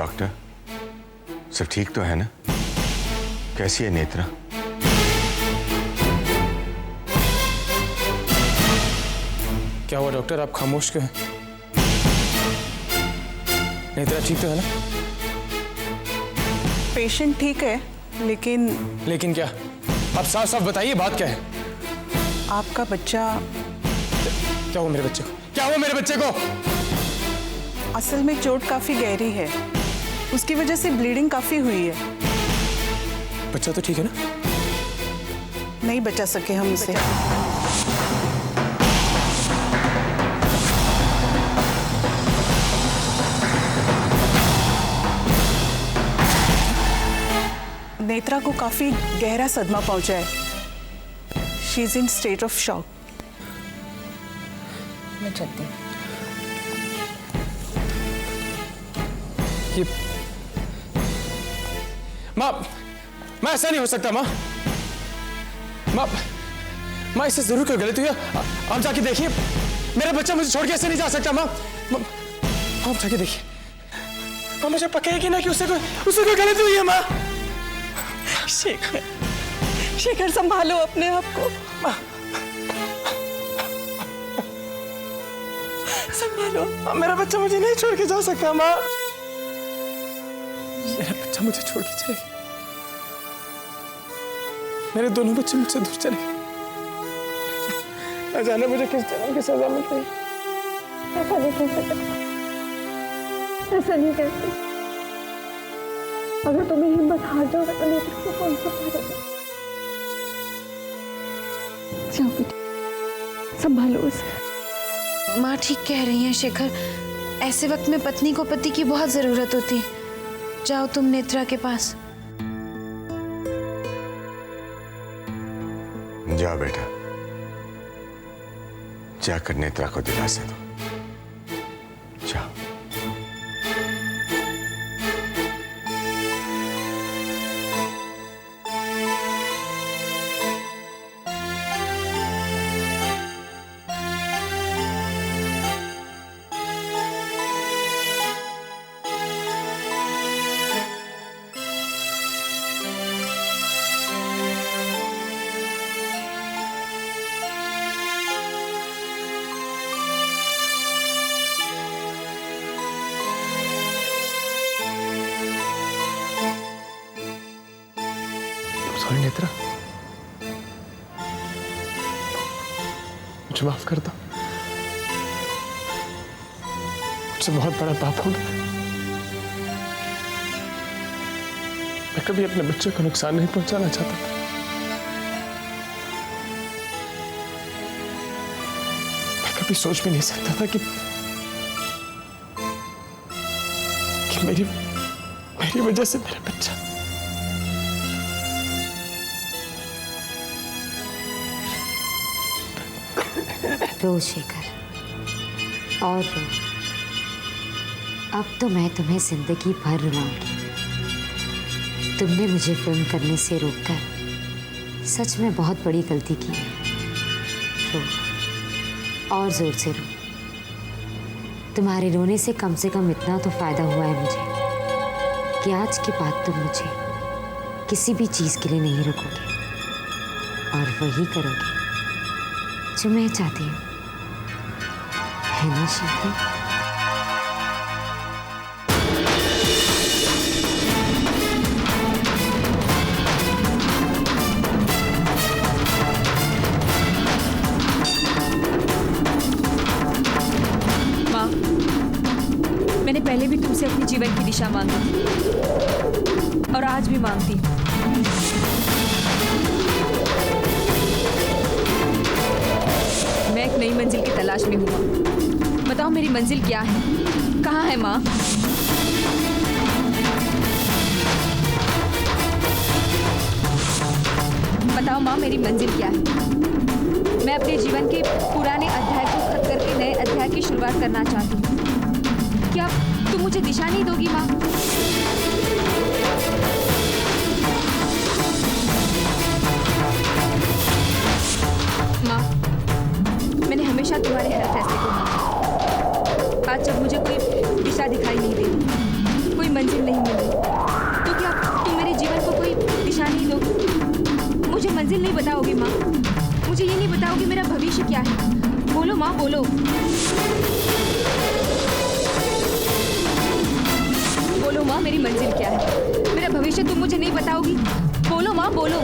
Doctor, सब ठीक तो है ना? कैसी है नेत्रा? क्या हुआ डॉक्टर, आप खामोश क्यों हैं? नेत्रा ठीक तो है ना? पेशेंट ठीक है, लेकिन क्या? आप साफ साफ बताइए, बात क्या है? आपका बच्चा। क्या हुआ मेरे बच्चे को? क्या हुआ मेरे बच्चे को? असल में चोट काफी गहरी है, उसकी वजह से ब्लीडिंग काफी हुई है। बच्चा तो ठीक है ना? नहीं बचा सके हम उसे। नेत्रा को काफी गहरा सदमा पहुंचा है। She is in state of shock. मैं चलती हूँ। ये माँ ऐसा नहीं हो सकता माँ। माँ इससे जरूर कोई गलती हुई है। आप जाके देखिए, मेरा बच्चा मुझे छोड़ के ऐसे नहीं जा सकता माँ। आप जाके देखिए माँ, मुझे पक्का है कि ना कि उससे कोई गलती हुई है माँ। शेखर संभालो अपने आप को। संभालो। मेरा बच्चा मुझे नहीं छोड़ के जा सकता माँ। मेरा बच्चा मुझे छोड़ के चले गया। मेरे दोनों बच्चे मुझसे दूर चले गए। न जाने मुझे किस जन्म की सजा मिल गई। ऐसा नहीं कर सकते, ऐसा नहीं करते। अगर तुम्हें हिम्मत हार जाओगे तो नेत्रा को कौन संभालेगा? जाओ बेटी, संभालो उसे। माँ ठीक कह रही हैं शेखर, ऐसे वक्त में पत्नी को पति की बहुत जरूरत होती है। जाओ तुम नेत्रा के पास। जाओ बेटा, जाकर नेत्रा को दिलासा दो। जाओ। सॉरी नेत्रा, मुझे माफ कर दो। मुझसे बहुत बड़ा पाप हो गया। मैं कभी अपने बच्चे को नुकसान नहीं पहुंचाना चाहता था। मैं कभी सोच भी नहीं सकता था कि मेरी वजह से मेरा बच्चा। रो शेखर, और रो। अब तो मैं तुम्हें जिंदगी भर रुलाऊंगी। तुमने मुझे फिल्म करने से रोककर सच में बहुत बड़ी गलती की है। रो, और जोर से रो। तुम्हारे रोने से कम इतना तो फायदा हुआ है मुझे कि आज के बाद तुम मुझे किसी भी चीज के लिए नहीं रोकोगे, और वही करोगे जो मैं चाहती हूँ, है ना शेखर? माँ, मैंने पहले भी तुमसे अपनी जीवन की दिशा मांगी थी और आज भी मांगती हूँ। मैं एक नई मंजिल की तलाश में हूँ माँ। बताओ मेरी मंजिल क्या है? कहाँ है माँ? बताओ माँ, मेरी मंजिल क्या है? मैं अपने जीवन के पुराने अध्याय को खत्म करके नए अध्याय की शुरुआत करना चाहती हूँ। क्या तुम मुझे दिशा नहीं दोगी माँ? माँ, मैंने हमेशा तुम्हारे हर फैसले को माना। आज जब मुझे कोई दिशा दिखाई नहीं दे रही, कोई मंजिल क्या है? बोलो माँ, बोलो। बोलो माँ, मेरी मंजिल क्या है? मेरा भविष्य तुम मुझे नहीं बताओगी? बोलो माँ, बोलो।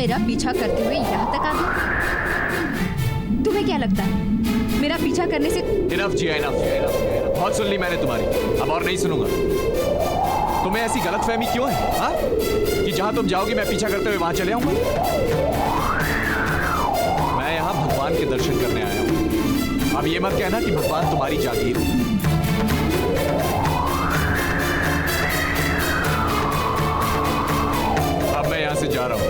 मेरा पीछा करते हुए यहाँ तक आ गए। तुम्हें क्या लगता है मेरा पीछा करने से? इनफ जिया, इनफ। बहुत सुन ली मैंने तुम्हारी, अब और नहीं सुनूंगा। तुम्हें ऐसी गलतफहमी क्यों है हाँ? कि जहां तुम जाओगी मैं पीछा करते हुए वहां चले आऊंगा? मैं यहाँ भगवान के दर्शन करने आया हूँ। अब ये मत कहना कि भगवान तुम्हारी जागीर है। अब मैं यहाँ से जा रहा हूँ।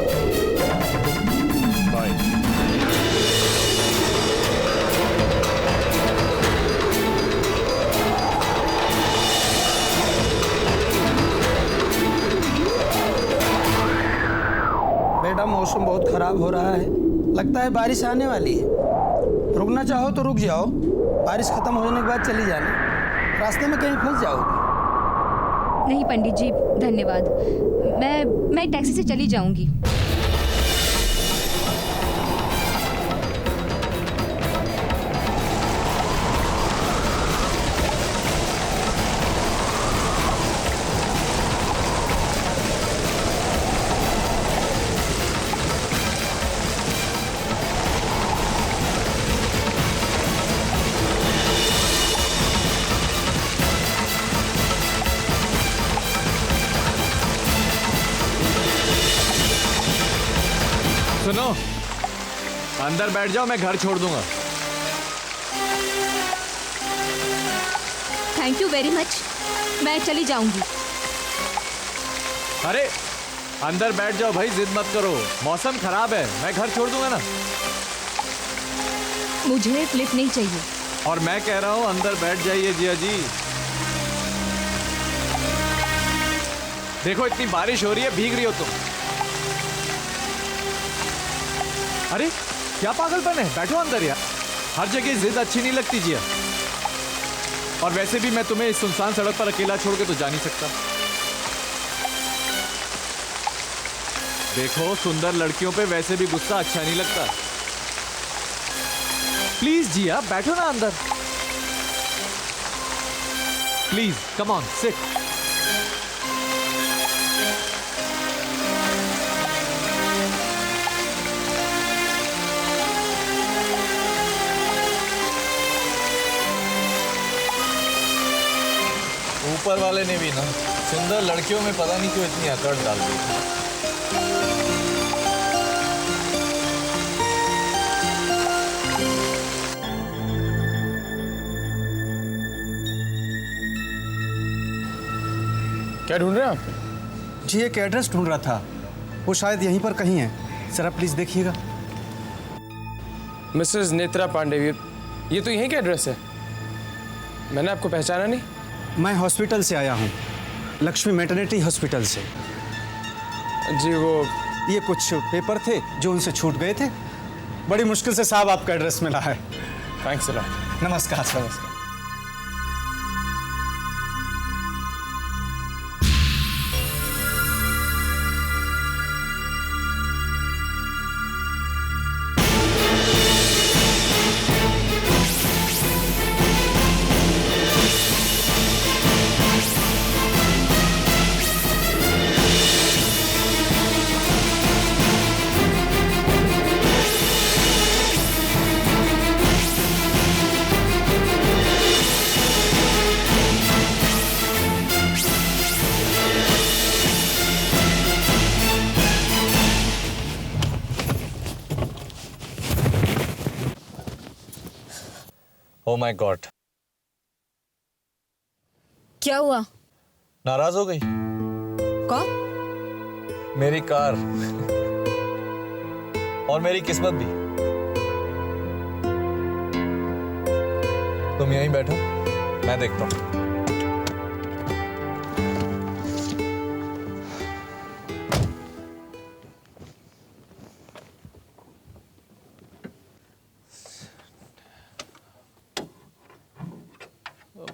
बेटा मौसम बहुत खराब हो रहा है, लगता है बारिश आने वाली है। रुकना चाहो तो रुक जाओ, बारिश खत्म हो जाने के बाद चली जाना, रास्ते में कहीं फंस जाओगे। नहीं पंडित जी, धन्यवाद। मैं टैक्सी से चली जाऊंगी। सुनो, अंदर बैठ जाओ, मैं घर छोड़ दूंगा। थैंक यू वेरी मच, मैं चली जाऊंगी। अरे अंदर बैठ जाओ भाई, जिद मत करो, मौसम खराब है, मैं घर छोड़ दूंगा ना। मुझे लिफ्ट नहीं चाहिए। और मैं कह रहा हूं अंदर बैठ जाइए जिया जी। देखो इतनी बारिश हो रही है, भीग रही हो तुम। अरे क्या पागलपन है, बैठो अंदर यार। हर जगह जिद अच्छी नहीं लगती जिया। और वैसे भी मैं तुम्हें इस सुनसान सड़क पर अकेला छोड़ के तो जा नहीं सकता। देखो सुंदर लड़कियों पे वैसे भी गुस्सा अच्छा नहीं लगता। प्लीज जिया बैठो ना अंदर, प्लीज कम ऑन सिट। ऊपर वाले ने भी ना सुंदर लड़कियों में पता नहीं क्यों इतनी अकड़ डाल दी। क्या ढूंढ रहे हैं आप? जी एक एड्रेस ढूंढ रहा था, वो शायद यहीं पर कहीं है, जरा प्लीज देखिएगा। मिसेस नेत्रा पांडे, ये तो यहीं का एड्रेस है। मैंने आपको पहचाना नहीं। मैं हॉस्पिटल से आया हूँ, लक्ष्मी मैटरनिटी हॉस्पिटल से। जी वो ये कुछ पेपर थे जो उनसे छूट गए थे, बड़ी मुश्किल से साहब आपका एड्रेस मिला है। Thanks a lot. नमस्कार नमस्कार। Oh my God! क्या हुआ? नाराज हो गई? कौन? मेरी कार और मेरी किस्मत भी। तुम यहीं बैठो, मैं देखता हूं।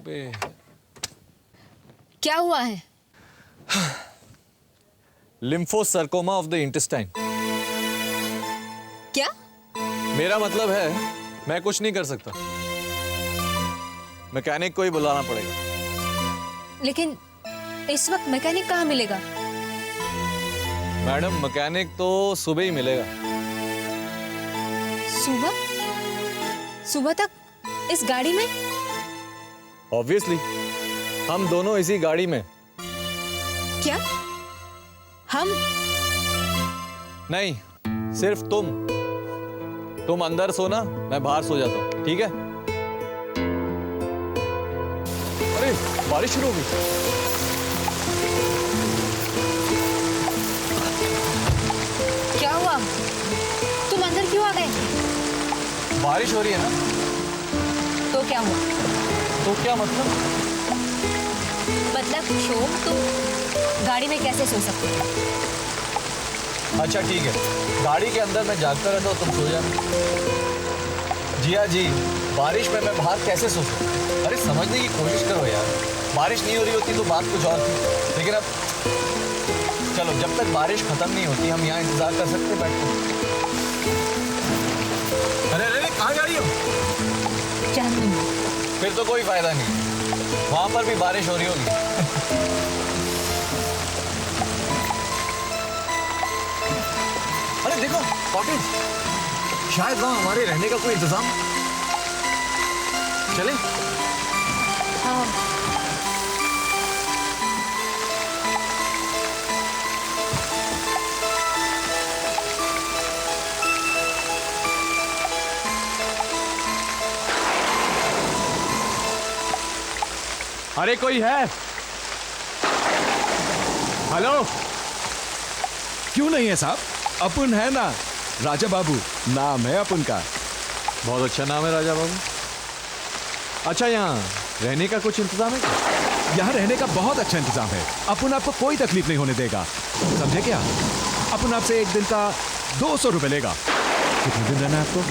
अबे क्या हुआ है? लिम्फोसर्कोमा ऑफ द इंटेस्टाइन। क्या? मेरा मतलब है मैं कुछ नहीं कर सकता, मैकेनिक को ही बुलाना पड़ेगा। लेकिन इस वक्त मैकेनिक कहाँ मिलेगा? मैडम मैकेनिक तो सुबह ही मिलेगा। सुबह? सुबह तक इस गाड़ी में? ऑब्वियसली हम दोनों इसी गाड़ी में। क्या? हम? नहीं, सिर्फ तुम अंदर सोना, मैं बाहर सो जाता हूँ, ठीक है? अरे बारिश शुरू हो गई। क्या हुआ? तुम अंदर क्यों आ गए? बारिश हो रही है ना। तो क्या हुआ? तो क्या मतलब? मतलब शोम, तुम गाड़ी में कैसे सो सकते हो? अच्छा ठीक है, गाड़ी के अंदर मैं जागता रहता हूँ, तुम सो जाना। जिया जी, बारिश में मैं बाहर कैसे सो सकता? अरे समझने की कोशिश करो यार, बारिश नहीं हो रही होती तो बात कुछ और थी, लेकिन अब चलो, जब तक बारिश खत्म नहीं होती हम यहाँ इंतजार कर सकते हैं बैठ कर। अरे अरे कहाँ जा रही हो? फिर तो कोई फायदा नहीं, वहां पर भी बारिश हो रही होगी। अरे देखो कॉटेज, शायद वहां हमारे रहने का कोई इंतजाम। चले? हाँ। अरे कोई है? हेलो, क्यों नहीं है साहब? अपन है ना, राजा बाबू नाम है अपन का। बहुत अच्छा नाम है राजा बाबू। अच्छा, यहाँ रहने का कुछ इंतजाम है क्या? यहाँ रहने का बहुत अच्छा इंतजाम है, अपन आपको कोई तकलीफ नहीं होने देगा, समझे क्या? अपन आपसे एक दिन का 200 रुपए लेगा। कितने दिन रहना है आपको?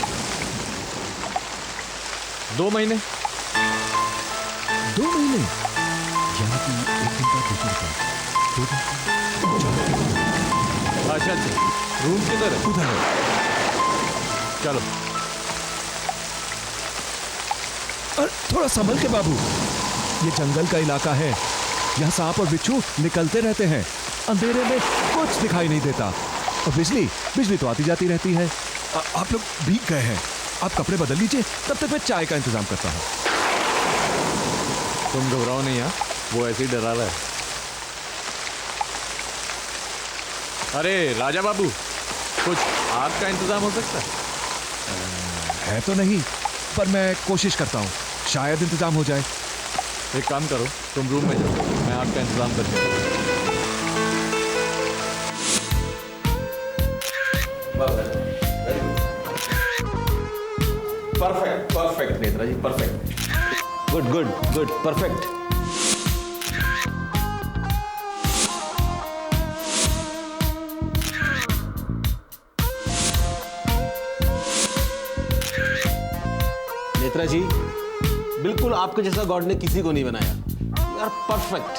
2 महीने। 2 महीने? यानी कि एक दिन का 200 रुपए, 2 दिन का। अच्छा अच्छा, रूम किधर है? उधर है। चलो। और थोड़ा संभल के बाबू, ये जंगल का इलाका है, यहाँ सांप और बिच्छू निकलते रहते हैं, अंधेरे में कुछ दिखाई नहीं देता, और बिजली तो आती जाती रहती है। आप लोग भीग गए हैं, आप कपड़े बदल लीजिए, तब तक मैं चाय का इंतजाम करता हूँ। तुम घबराओ नहीं, यहाँ वो ऐसे ही डरा रहा है। अरे राजा बाबू, कुछ आग का इंतजाम हो सकता है तो नहीं, पर मैं कोशिश करता हूँ, शायद इंतजाम हो जाए। एक काम करो, तुम रूम में जाओ, मैं आग का इंतजाम करके। Perfect perfect Netra ji, perfect. Good good good, perfect. Netra ji, बिल्कुल आपके जैसा गॉड ने किसी को नहीं बनाया यार, परफेक्ट।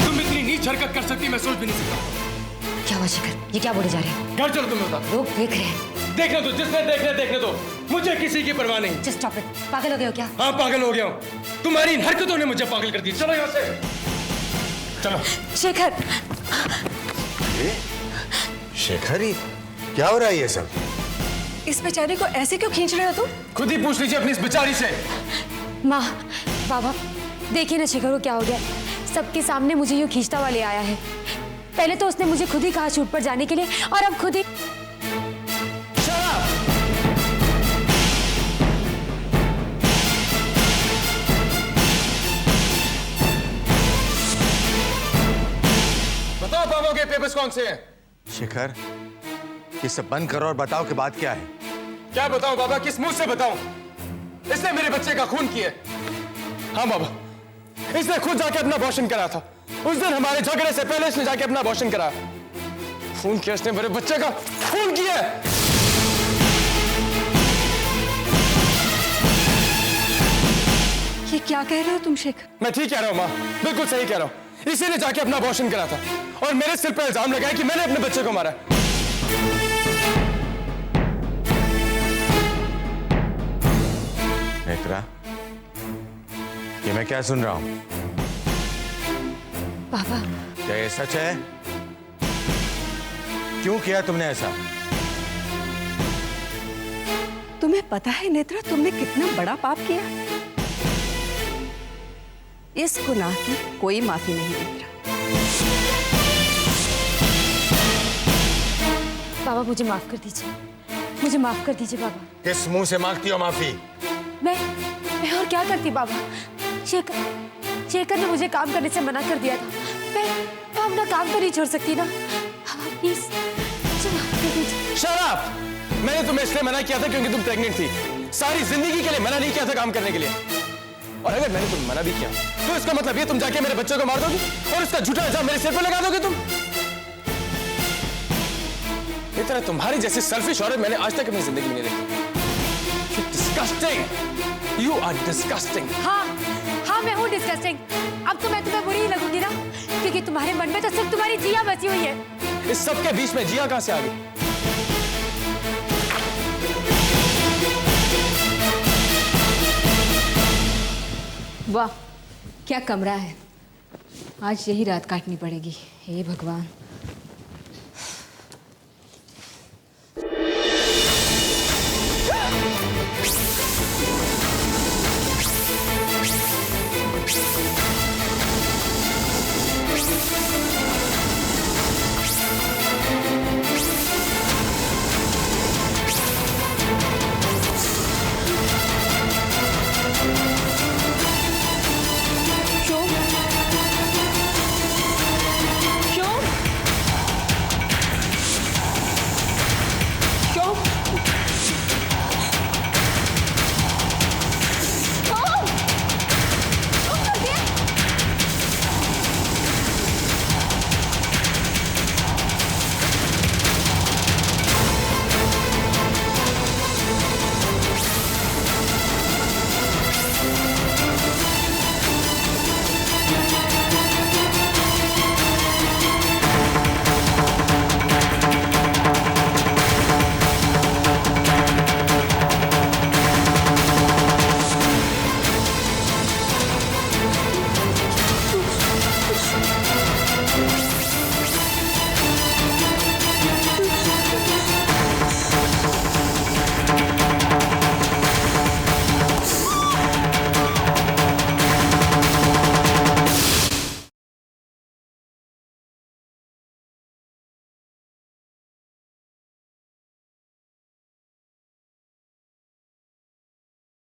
तुम इतनी नीच हरकत कर सकती, मैं सोच भी नहीं सकता। क्या हुआ शिखर, ये क्या बोले जा रहे हैं? घर चलो, तुम्हें बता। लोग देख रहे हैं। देखने दो, जिसने देखने दो, मुझे किसी की परवाह नहीं। Just stop it. पागल हो गए हो क्या? हाँ, पागल हो गया हूँ, तुम्हारी इन हरकतों ने मुझे पागल कर दिया। चलो यहाँ से, चलो। शेखर, शेखर, ही क्या हो रहा है ये सब? इस बेचारे को ऐसे क्यों खींच रहे हो तुम? खुद ही पूछ लीजिए अपनी इस बेचारी से। माँ, बाबा, देखिए ना शेखर को क्या हो गया, सबके सामने मुझे यूं खींचता हुआ ले आया है। पहले तो उसने मुझे खुद ही कहा शूट पर जाने के लिए, और अब खुद ही। बताओ पापा के पेपर्स कौन से हैं? शेखर, ये सब बंद करो और बताओ कि बात क्या है। क्या बताऊं बाबा, किस मुंह से बताऊं? इसने मेरे बच्चे का खून किया। हाँ बाबा, इसने खुद जाके अपना अबॉर्शन करा था। उस दिन हमारे झगड़े से पहले इसने जाके अपना अबॉर्शन कराया। खून किया इसने, मेरे बच्चे का खून किया। ये क्या कह रहे हो तुम शेखर? मैं ठीक कह रहा हूं माँ, बिल्कुल सही कह रहा हूं। इसी ने जाके अपना अबॉर्शन करा था और मेरे सिर पे इल्जाम लगाया कि मैंने अपने बच्चे को मारा। नेत्रा, ये मैं क्या सुन रहा हूं? बाबा, क्या ये सच है? क्यों किया तुमने ऐसा? तुम्हें पता है नेत्रा, तुमने कितना बड़ा पाप किया? इस गुनाह की कोई माफी नहीं नेत्रा। बाबा मुझे माफ कर दीजिए, मुझे माफ कर दीजिए बाबा। किस मुंह से मांगती हो माफी? मैं और क्या करती बाबा? शेखर ने मुझे काम करने से मना कर दिया था। मैं अपना काम तो नहीं छोड़ सकती ना। बाबा प्लीज मुझे माफ कर दीजिए। Shut up! मैंने तुम्हें इसलिए मना किया था क्योंकि तुम प्रेग्नेंट थी। सारी जिंदगी के लिए मना नहीं किया था काम करने के लिए। और अगर मैंने तुम्हें मना भी किया तो इसका मतलब ये तुम जाके मेरे बच्चे को मार दोगी और इसका झूठा इल्जाम मेरे सिर पर लगा दोगे तुम। इतना तुम्हारी जैसी सेल्फिश औरत मैंने आज तक अपनी जिंदगी में नहीं देखी। Disgusting, you are disgusting. हाँ मैं हूँ डिस्गस्टिंग। अब तो मैं तुम्हें बुरी ही लगूंगी ना, क्योंकि तुम्हारे मन में तो सिर्फ तुम्हारी जिया बसी हुई है। इस सब के बीच में जिया कहां से आ गई? वाह, क्या कमरा है। आज यही रात काटनी पड़ेगी। हे भगवान।